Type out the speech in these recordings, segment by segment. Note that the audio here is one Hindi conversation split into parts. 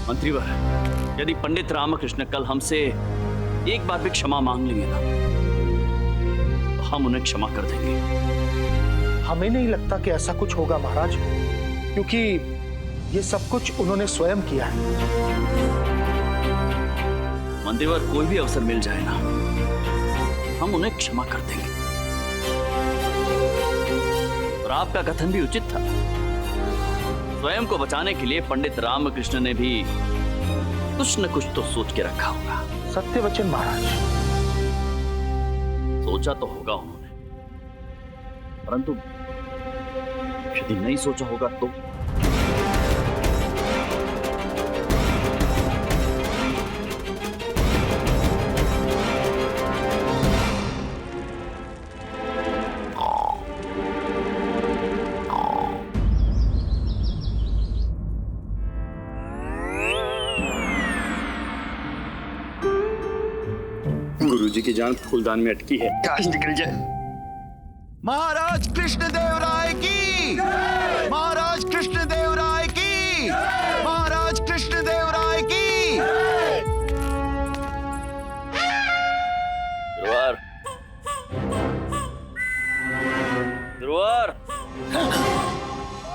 मंत्रीवर, यदि पंडित रामकृष्ण कल हमसे एक बार भी क्षमा मांग लेंगे ना, तो हम उन्हें क्षमा कर देंगे। हमें नहीं लगता कि ऐसा कुछ होगा महाराज, क्योंकि ये सब कुछ उन्होंने स्वयं किया है। मंत्रीवर, कोई भी अवसर मिल जाए ना, हम उन्हें क्षमा कर देंगे। और आपका कथन भी उचित था। स्वयं को बचाने के लिए पंडित रामकृष्ण ने भी कुछ न कुछ तो सोच के रखा होगा। सत्य वचन महाराज। सोचा तो होगा उन्होंने, परंतु यदि नहीं सोचा होगा तो? गुरुजी की जान फूलदान में अटकी है। काश निकल जाए। महाराज कृष्णदेवराय की, महाराज कृष्णदेवराय की, महाराज कृष्णदेवराय की। गुरुवार, गुरुवार।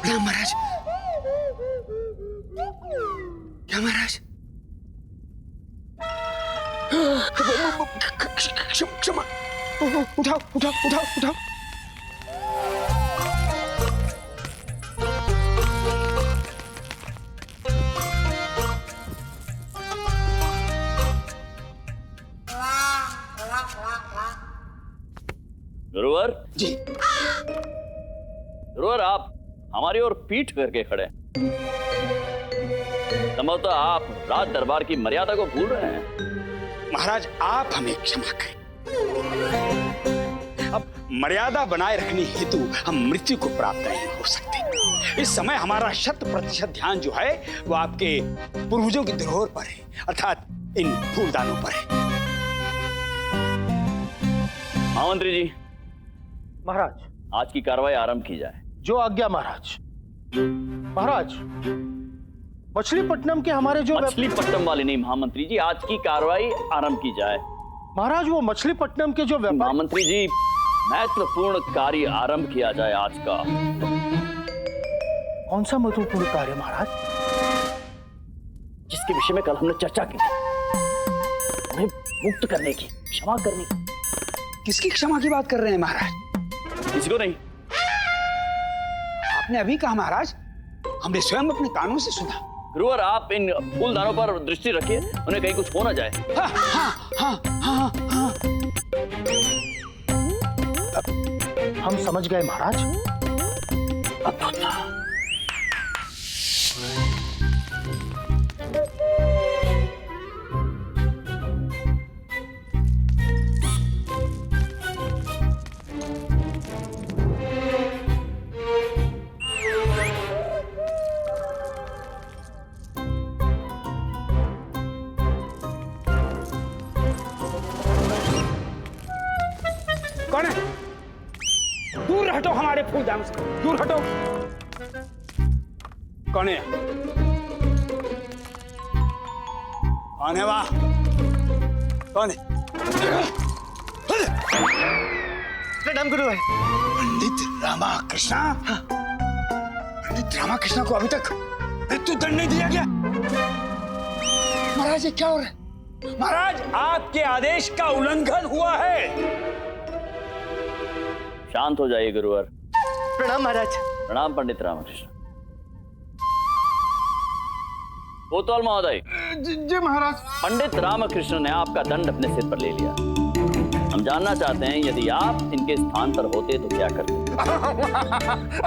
क्या महाराज? क्या महाराज? क्षमा, उठाओ उठाओ उठाओ उठाओ। गुरुवार जी। गुरुवार, आप हमारी ओर पीठ करके खड़े हैं। संभवतः आप राज दरबार की मर्यादा को भूल रहे हैं। महाराज, आप हमें क्षमा करें। अब मर्यादा बनाए रखने हेतु हम मृत्यु को प्राप्त नहीं हो सकते। इस समय हमारा 100% ध्यान जो है वो आपके पूर्वजों की धरोहर पर है, अर्थात इन फूलदानों पर है। महामंत्री जी, महाराज, आज की कार्रवाई आरंभ की जाए। जो आज्ञा महाराज। महाराज, मछलीपट्टनम के हमारे जो मछलीपट्टनम वाले नहीं महामंत्री जी, आज की कार्रवाई आरंभ की जाए। महाराज, वो मछलीपट्टनम के जो व्यापार। महामंत्री जी, महत्वपूर्ण कार्य आरंभ किया जाए आज का। कौन सा महत्वपूर्ण कार्य महाराज? जिसके विषय में कल हमने चर्चा की थी, उन्हें मुक्त करने की, क्षमा करने की। किसकी क्षमा की बात कर रहे हैं महाराज? किसी को नहीं। आपने अभी कहा महाराज, हमने स्वयं अपने कानों से सुना। गुरुवार, आप इन फूलदानों पर दृष्टि रखिए, उन्हें कहीं कुछ हो ना जाए। हाँ, हाँ, हाँ, हाँ, हाँ। हम समझ गए महाराज। अद्भुत। कौन है? दूर हटो हमारे फूलदान से, दूर हटो। कौन है? कौन है वहां? कौन है? प्रणाम गुरु है। पंडित रामकृष्ण। पंडित रामकृष्ण को अभी तक मृत्यु दंड नहीं दिया गया। महाराज, ये क्या हो रहा है? महाराज, आपके आदेश का उल्लंघन हुआ है। शांत हो जाइए गुरुवार। प्रणाम महाराज। प्रणाम पंडित रामकृष्ण। कोतवाल महोदय। जी महाराज। पंडित रामकृष्ण ने आपका दंड अपने सिर पर ले लिया। हम जानना चाहते हैं, यदि आप इनके स्थान पर होते तो क्या करते?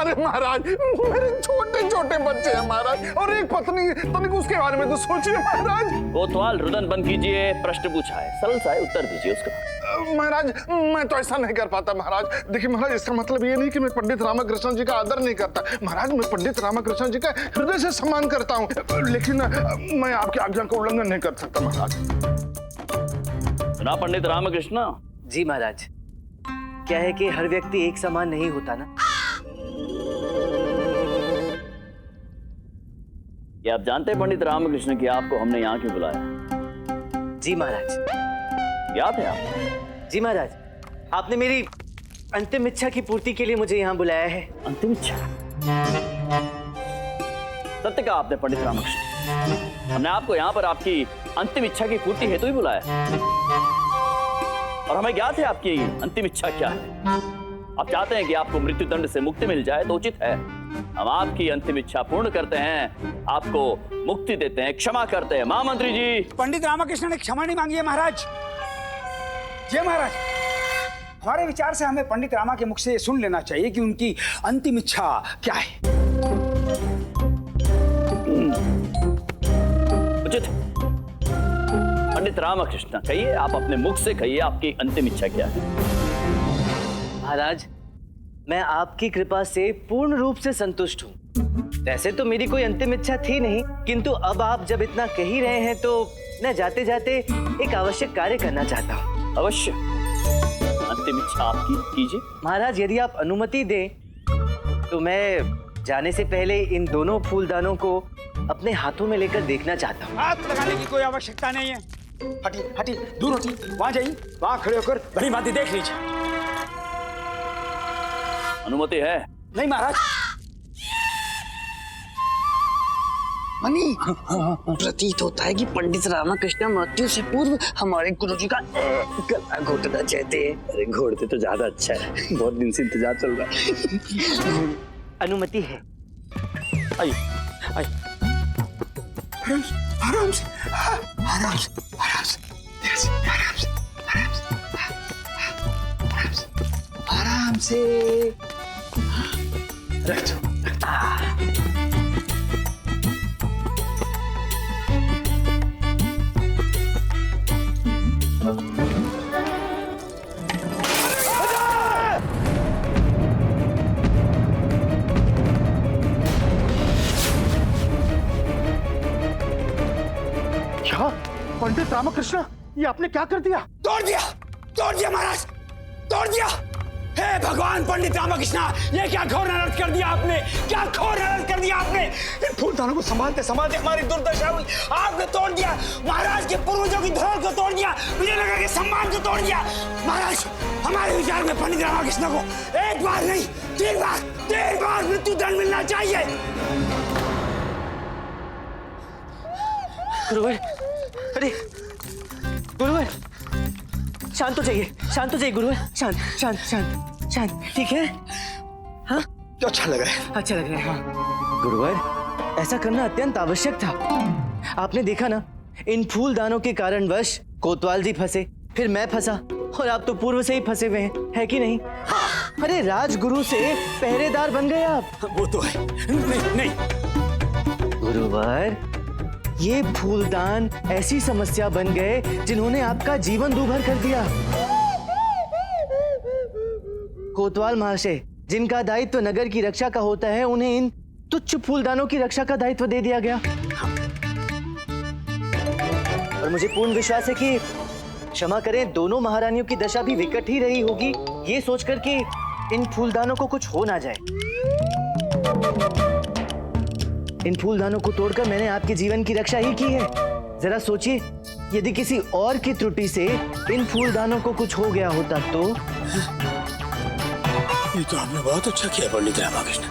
अरे महाराज, मेरे छोटे छोटे बच्चे हैं महाराज, और एक पत्नी, तनिक उसके बारे में तो सोचिए महाराज। कोतवाल, रुदन बंद कीजिए। प्रश्न पूछा है, सरल सा है, उत्तर दीजिए उसका। महाराज, मैं तो ऐसा नहीं कर पाता महाराज। देखिए महाराज, इसका मतलब ये नहीं कि मैं पंडित रामकृष्ण जी का आदर नहीं करता। महाराज, मैं पंडित रामकृष्ण जी का हृदय से सम्मान करता हूँ, लेकिन मैं आपकी आज्ञा का उल्लंघन नहीं कर सकता महाराज। सुना पंडित रामकृष्ण? जी महाराज। क्या है कि हर व्यक्ति एक समान नहीं होता ना। ये आप जानते हैं पंडित रामकृष्ण कि आपको हमने यहाँ क्यों बुलाया? जी महाराज। याद है आप? जी महाराज, आपने मेरी अंतिम इच्छा की पूर्ति के लिए मुझे यहाँ बुलाया है। अंतिम इच्छा? सत्य कहा आपने पंडित रामकृष्ण, हमने आपको यहाँ पर आपकी अंतिम इच्छा की पूर्ति हेतु ही बुलाया और हमें ज्ञात है आपकी अंतिम इच्छा क्या है। आप चाहते हैं कि आपको मृत्यु दंड से मुक्ति मिल जाए, तो उचित है हम आपकी अंतिम इच्छा पूर्ण करते हैं, आपको मुक्ति देते हैं, क्षमा करते हैं। महामंत्री जी, पंडित रामकृष्ण ने क्षमा नहीं मांगी है महाराज। जय महाराज, हमारे विचार से हमें पंडित रामा के मुख से सुन लेना चाहिए कि उनकी अंतिम इच्छा क्या है। उचित। पंडित रामकृष्ण कहिए, आप अपने मुख से कहिए आपकी अंतिम इच्छा क्या है। महाराज, मैं आपकी कृपा से पूर्ण रूप से संतुष्ट हूँ। वैसे तो मेरी कोई अंतिम इच्छा थी नहीं, किंतु अब आप जब इतना कह ही रहे हैं तो मैं जाते जाते एक आवश्यक कार्य करना चाहता हूँ। अवश्य, अंतिम इच्छा आपकी कीजिए। महाराज, यदि आप अनुमति दें तो मैं जाने से पहले इन दोनों फूलदानों को अपने हाथों में लेकर देखना चाहता हूँ। हाथ लगाने की कोई आवश्यकता नहीं है। हटी हटी, दूर हटी, वहां जाइए, वहां खड़े होकर भली भांति देख लीजिए। अनुमति है? नहीं महाराज। मनी, प्रतीत होता है कि पंडित रामकृष्ण मृत्यु से पूर्व हमारे गुरुजी का गला घोटना चाहते हैं। अरे घोड़ते तो ज्यादा अच्छा है, बहुत दिन से इंतजार चल रहा है। अनुमति है। आइए आइए, आराम से, आराम से, आराम से, आराम से, आराम से, आराम से, आराम से रख दो। क्या पंडित रामकृष्ण, ये आपने क्या कर दिया? तोड़ दिया महाराज, तोड़ दिया। हे भगवान पंडित रामकृष्ण, ये क्या घोर अनर्थ कर दिया आपने, क्या घोर अनर्थ कर दिया आपने। इन फूलदानों को संभालते संभालते हमारी दुर्दशा हुई, आपने तोड़ दिया। महाराज के पूर्वजों की धरोहर को तोड़ दिया, विजयनगर के सम्मान को तोड़ दिया। महाराज, हमारे विचार में पंडित रामकृष्ण को एक बार नहीं 3 बार मृत्यु दंड मिलना चाहिए। गुरुवर, अरे गुरुवर, शांत हो जाइए गुरुवर, शांत शांत शांत शांत, ठीक है? हाँ, तो अच्छा लग रहा है। अच्छा लग रहा है। हाँ गुरुवर, ऐसा करना अत्यंत आवश्यक था। आपने देखा ना, इन फूलदानों के कारणवश कोतवाल जी फंसे, फिर मैं फंसा, और आप तो पूर्व से ही फंसे हुए हैं, है कि नहीं? हाँ। अरे राजगुरु से पहरेदार बन गए आप। वो तो है। नहीं गुरुवर, ये फूलदान ऐसी समस्या बन गए जिन्होंने आपका जीवन दूभर कर दिया। कोतवाल महाशय, जिनका दायित्व नगर की रक्षा का होता है, उन्हें इन तुच्छ फूलदानों की रक्षा का दायित्व दे दिया गया। और मुझे पूर्ण विश्वास है कि, क्षमा करें, दोनों महारानियों की दशा भी विकट ही रही होगी, ये सोचकर कि इन फूलदानों को कुछ हो ना जाए। इन फूलदानों को तोड़कर मैंने आपके जीवन की रक्षा ही की है। जरा सोचिए, यदि किसी और की त्रुटि से इन फूलदानों को कुछ हो गया होता तो। ये तो आपने बहुत अच्छा किया पंडित रामकृष्ण।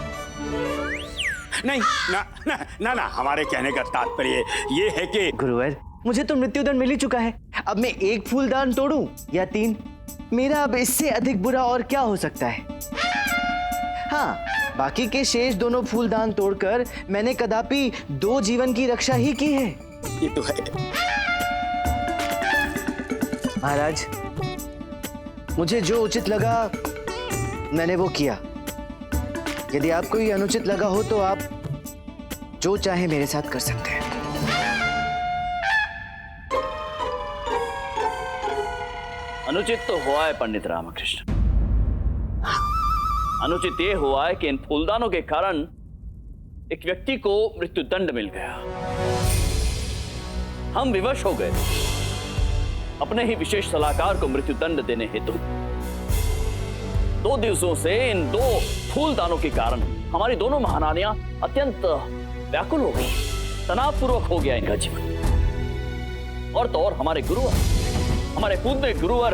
नहीं ना ना ना ना, हमारे कहने का तात्पर्य ये है कि गुरुवर, मुझे तो मृत्युदंड मिल ही चुका है। अब मैं एक फूलदान तोड़ूं या 3, मेरा अब इससे अधिक बुरा और क्या हो सकता है। हाँ, बाकी के शेष दोनों फूलदान तोड़कर मैंने कदापि 2 जीवन की रक्षा ही की है। ये तो है। महाराज, मुझे जो उचित लगा मैंने वो किया। यदि आपको ये अनुचित लगा हो तो आप जो चाहे मेरे साथ कर सकते हैं। अनुचित तो हुआ है पंडित रामकृष्ण। अनुचित ये हुआ है कि इन फूलदानों के कारण एक व्यक्ति को मृत्युदंड मिल गया। हम विवश हो गए अपने ही विशेष सलाहकार को मृत्युदंड देने हेतु। 2 दिवसों से इन 2 फूलदानों के कारण हमारी दोनों महारानियां अत्यंत व्याकुल हो गई। तनावपूर्वक हो गया इनका जीवन। और तो और हमारे गुरुवर, हमारे पूज्य गुरुवर,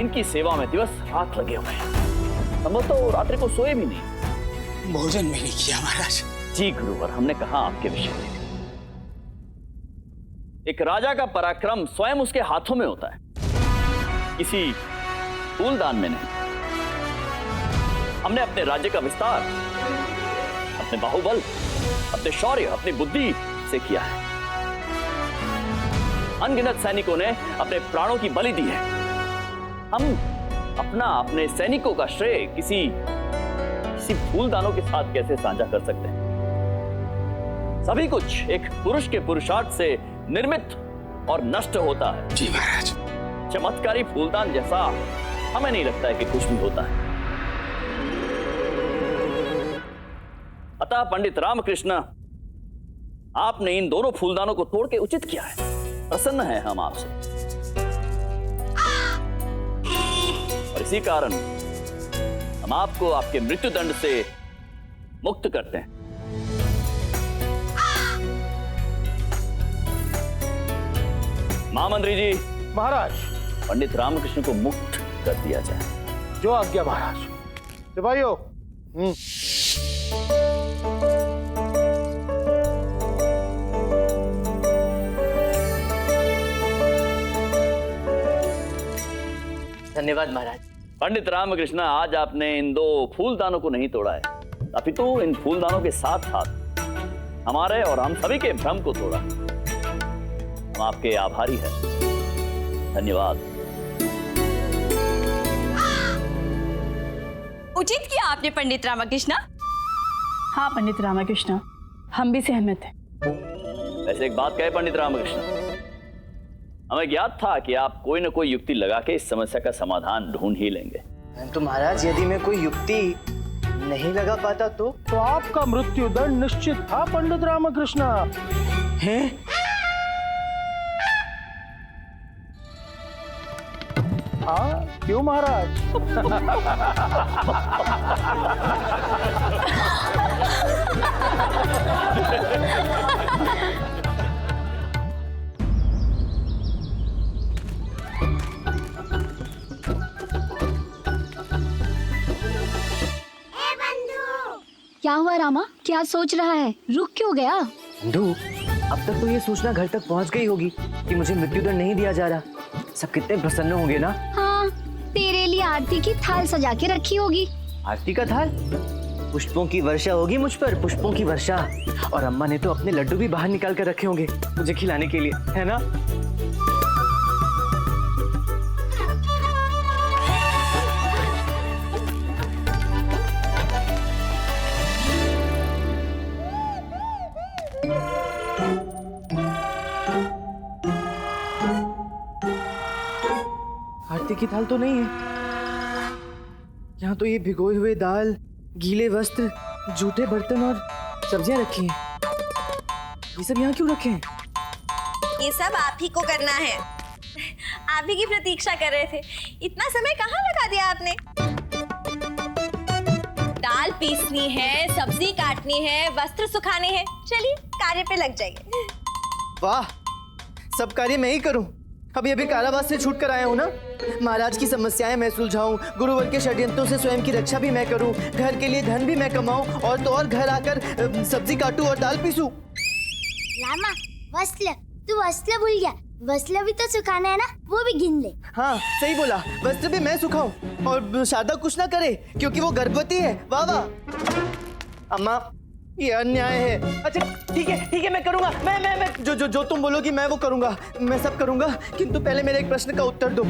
इनकी सेवा में दिवस रात लगे हुए हैं। संभवतः रात्रि को सोए भी नहीं। भोजन भी नहीं किया महाराज। जी गुरुवर, हमने कहा आपके विषय में। एक राजा का पराक्रम स्वयं उसके हाथों में होता है, किसी फूलदान में नहीं। हमने अपने राज्य का विस्तार अपने बाहुबल, अपने शौर्य, अपनी बुद्धि से किया है। अनगिनत सैनिकों ने अपने प्राणों की बलि दी है। हम अपने सैनिकों का श्रेय किसी फूलदानों के साथ कैसे साझा कर सकते हैं? सभी कुछ एक पुरुष के पुरुषार्थ से निर्मित और नष्ट होता है। जी महाराज। चमत्कारी फूलदान जैसा हमें नहीं लगता है कि कुछ भी होता है। अतः पंडित रामकृष्ण, आपने इन दोनों फूलदानों को तोड़ के उचित किया है। प्रसन्न है हम आपसे, और इसी कारण हम आपको आपके मृत्यु दंड से मुक्त करते हैं। महामंत्री जी, महाराज, पंडित रामकृष्ण को मुक्त कर दिया जाए। जो आज्ञा महाराज। सिपाहियों, धन्यवाद महाराज। पंडित रामकृष्ण, आज आपने इन दो फूलदानों को नहीं तोड़ा है, अपितु इन फूलदानों के साथ साथ हमारे और हम सभी के भ्रम को तोड़ा। हम आपके आभारी हैं। धन्यवाद। उचित किया आपने पंडित रामकृष्ण। हाँ पंडित रामकृष्ण, हम भी सहमत हैं। वैसे एक बात कहे पंडित रामकृष्ण, हमें ज्ञात था कि आप कोई न कोई युक्ति लगा के इस समस्या का समाधान ढूंढ ही लेंगे। तो महाराज, यदि मैं कोई युक्ति नहीं लगा पाता तो आपका मृत्यु दंड निश्चित था पंडित रामकृष्ण। हैं? हाँ, क्यों महाराज? क्या हुआ रामा? क्या सोच रहा है? रुक क्यों गया? बंधु, अब तक तो ये सूचना घर तक पहुंच गई होगी कि मुझे मृत्युदंड नहीं दिया जा रहा। सब कितने प्रसन्न होंगे ना। हाँ, तेरे लिए आरती की थाल सजा के रखी होगी। आरती का थाल? पुष्पों की वर्षा होगी मुझ पर, पुष्पों की वर्षा। और अम्मा ने तो अपने लड्डू भी बाहर निकाल कर रखे होंगे मुझे खिलाने के लिए, है ना? आरती की थाल तो नहीं है। यहाँ तो ये भिगोए हुए दाल, गीले वस्त्र, जूठे बर्तन और सब्जियां रखी हैं। ये सब यहाँ क्यों रखे हैं? ये सब आप ही को करना है। आप ही की प्रतीक्षा कर रहे थे। इतना समय कहाँ लगा दिया आपने? दाल पीसनी है, सब्जी काटनी है, वस्त्र सुखाने हैं। चलिए कार्य पे लग जाइए। वाह, सब कार्य मैं ही करूं। अभी कारावास से छूट कर आया हूँ ना। महाराज की समस्याएं मैं सुलझाऊं, गुरुवर के षड्यंत्रों से स्वयं की रक्षा भी मैं करूं, घर के लिए धन भी मैं कमाऊं, और तो और घर आकर सब्जी काटूं और दाल पीसूं। रामा, वस्त्र, तू वस्त्र भूल गया। वस्त्र भी तो सुखाना है ना, वो भी गिन ले। हाँ सही बोला, वस्त्र भी मैं सुखाऊं और शारदा कुछ ना करे क्योंकि वो गर्भवती है। वाह वाह। अम्मा, ये अन्याय है। अच्छा ठीक है मैं करूंगा। मैं जो तुम बोलोगी मैं वो करूंगा, मैं सब करूंगा। किंतु पहले मेरे एक प्रश्न का उत्तर दो।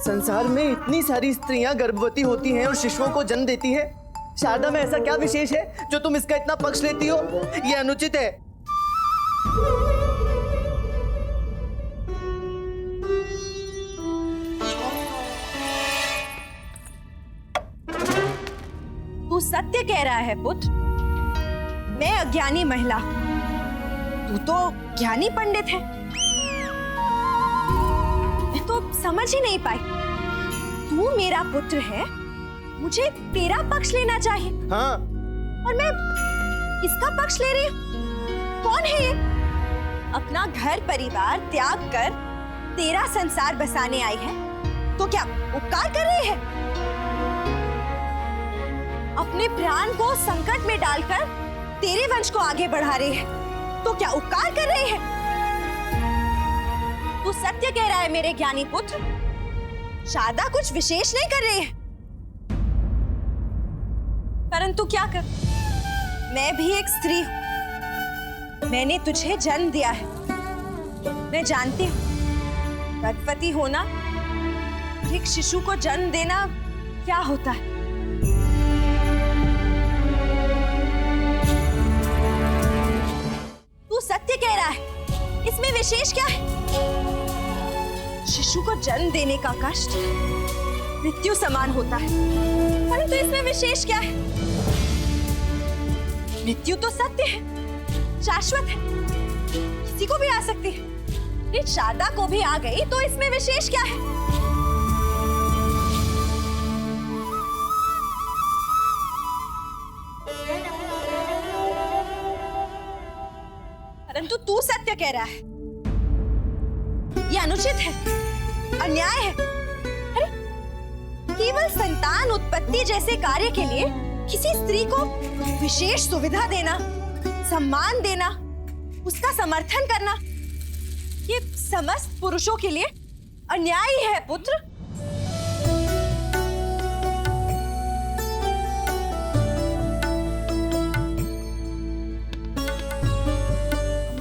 संसार में इतनी सारी स्त्रियां गर्भवती होती हैं और शिशुओं को जन्म देती हैं। शारदा में ऐसा क्या विशेष है जो तुम इसका इतना पक्ष लेती हो? ये अनुचित है। तू सत्य कह रहा है पुत्र। मैं अज्ञानी महिला, तू तो ज्ञानी पंडित है। मैं तो समझ ही नहीं पाई। तू मेरा पुत्र है, मुझे तेरा पक्ष लेना चाहिए। हाँ। और इसका पक्ष ले रही हो? कौन है ये? अपना घर परिवार त्याग कर तेरा संसार बसाने आई है, तो क्या उपकार कर रही है? अपने प्राण को संकट में डालकर तेरे वंश को आगे बढ़ा रही है, तो क्या उपकार कर रही है? तू सत्य कह रहा है मेरे ज्ञानी पुत्र, शारदा कुछ विशेष नहीं कर रही है। परंतु क्या कर, मैं भी एक स्त्री हूं, मैंने तुझे जन्म दिया है। मैं जानती हूं गर्भवती होना, एक शिशु को जन्म देना क्या होता है। तू सत्य कह रहा है, इसमें विशेष क्या है? शिशु को जन्म देने का कष्ट मृत्यु समान होता है, परंतु इसमें विशेष क्या है? मृत्यु तो सत्य है, शाश्वत है, किसी को भी आ सकती है। ये शारदा को भी आ गई तो इसमें विशेष क्या है? परंतु तू सत्य कह रहा है, ये अनुचित है, अन्याय है। अरे केवल संतान उत्पत्ति जैसे कार्य के लिए किसी स्त्री को विशेष सुविधा देना, सम्मान देना, उसका समर्थन करना, ये समस्त पुरुषों के लिए अन्याय है पुत्र।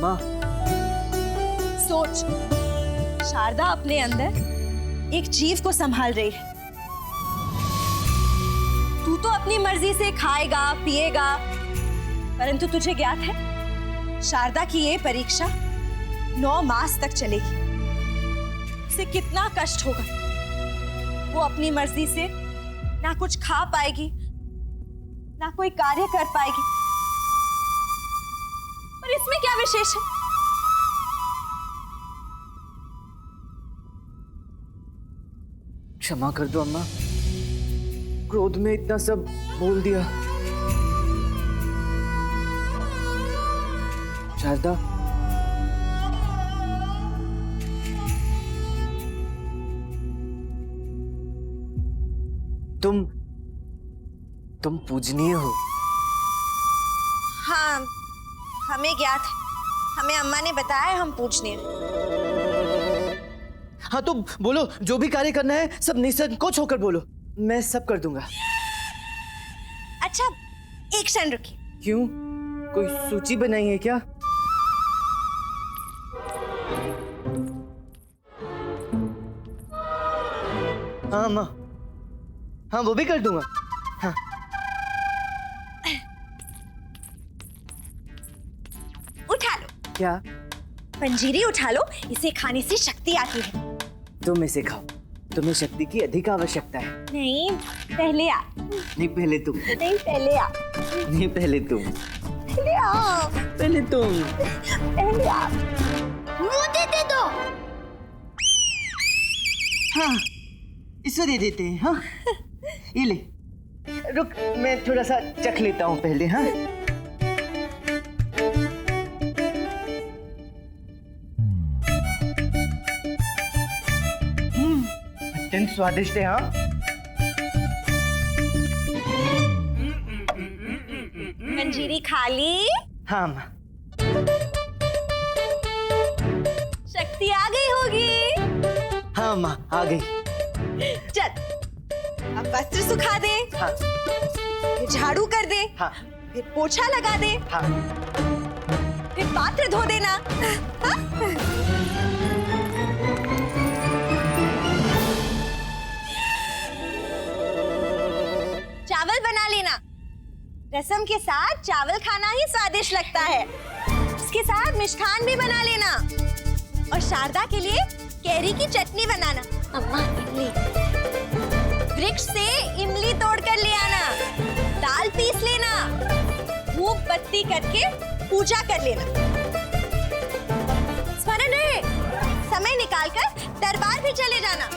माँ, सोच, शारदा अपने अंदर एक जीव को संभाल रही है। तू तो अपनी मर्जी से खाएगा पिएगा, परंतु तुझे ज्ञात है शारदा की ये परीक्षा 9 मास तक चलेगी। उसे कितना कष्ट होगा। वो अपनी मर्जी से ना कुछ खा पाएगी, ना कोई कार्य कर पाएगी। पर इसमें क्या विशेष है? क्षमा कर दो अम्मा, क्रोध में इतना सब बोल दिया। शारदा, तुम पूजनीय हो। हाँ, हमें ज्ञात है, हमें अम्मा ने बताया हम पूजनीय। हाँ तो बोलो, जो भी कार्य करना है सब निसंकोच होकर बोलो, मैं सब कर दूंगा। अच्छा, एक क्षण रुकिए। क्यों, कोई सूची बनाई है क्या? हाँ माँ, हाँ वो भी कर दूंगा। हाँ। उठा लो। क्या? पंजीरी उठा लो, इसे खाने से शक्ति आती है। तुम इसे खाओ, तुम्हें शक्ति की अधिक आवश्यकता है। नहीं, पहले आ। नहीं पहले तुम। नहीं, पहले आ। नहीं पहले तुम। पहले आ। पहले तुम। पहले आ। मुझे दे दो। हाँ, इसे दे देते हैं। हाँ, ये ले। रुक, मैं थोड़ा सा चख लेता हूँ पहले। हाँ, अत्यंत स्वादिष्ट है। हाँ, मंजीरी खा ली? हाँ माँ। शक्ति आ गई होगी। हाँ माँ, आ गई। चल, अब वस्त्र सुखा दे। हाँ। फिर झाड़ू कर दे। हाँ। फिर पोछा लगा दे। हाँ। फिर पात्र धो देना। हाँ? चावल बना लेना। रसम के साथ चावल खाना ही स्वादिष्ट लगता है। इसके साथ मिष्ठान भी बना लेना। और शारदा के लिए कैरी की चटनी बनाना। अम्मा, इमली। वृक्ष से इमली तोड़ कर ले आना। दाल पीस लेना। धूप बत्ती करके पूजा कर लेना। स्मरण रहे, समय निकालकर दरबार भी चले जाना।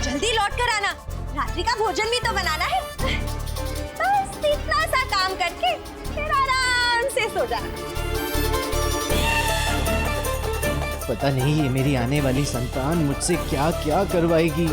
जल्दी लौट कर आना, रात्रि का भोजन भी तो बनाना है। बस इतना सा काम करके फिर आराम से सो जाना। पता नहीं ये मेरी आने वाली संतान मुझसे क्या क्या करवाएगी।